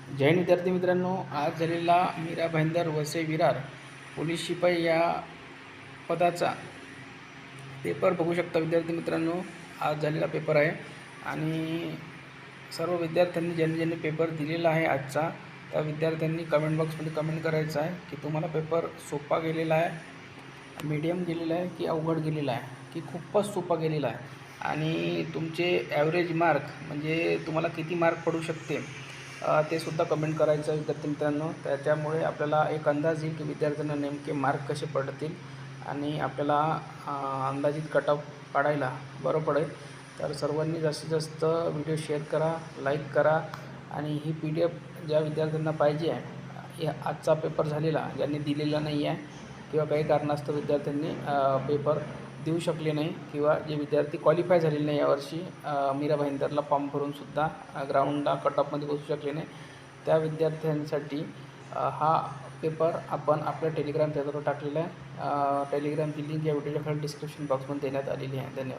जय हिंद विद्यार्थी मित्रांनो, आज झालेला मीरा भाईंदर वसई विरार पोलीस शिपाई या पदाचा पेपर बघू शकता विद्यार्थी मित्रांनो. आज झालेला पेपर आहे आणि सर्व विद्यार्थ्यांनी ज्यांनी पेपर दिलेला आहे आजचा, त्या विद्यार्थ्यांनी कमेंट बॉक्समध्ये कमेंट करायचं आहे की तुम्हाला पेपर सोपा गेलेला आहे, मीडियम गेलेला आहे की अवघड गेलेला आहे की खूपच सोपा गेलेला आहे, आणि तुमचे ॲव्हरेज मार्क म्हणजे तुम्हाला किती मार्क पडू शकते ते सुद्धा कमेंट करायचं आहे विद्यार्थी मित्रांनो. त्याच्यामुळे आपल्याला एक अंदाज येईल की विद्यार्थ्यांना नेमके मार्क कसे पडतील आणि आपल्याला अंदाजित कट ऑफ पाडायला बरं पडेल. तर सर्वांनी जास्तीत जास्त व्हिडिओ शेअर करा, लाईक करा, आणि ही PDF ज्या विद्यार्थ्यांना पाहिजे आहे, आजचा पेपर झालेला ज्यांनी दिलेला नाही आहे किंवा काही कारणास्तव विद्यार्थ्यांनी पेपर देऊ शकले नाही किंवा जे विद्यार्थी क्वालिफाय झालेले नाही यावर्षी मीरा भाईंदरला फॉर्म भरूनसुद्धा ग्राउंडला कट ऑफमध्ये बसू शकले नाही, त्या विद्यार्थ्यांसाठी हा पेपर आपण आपल्या टेलिग्राम चॅनलवर टाकलेला आहे. टेलिग्रामची लिंक या व्हिडिओच्या खाली डिस्क्रिप्शन बॉक्समध्ये देण्यात आलेली आहे. धन्यवाद.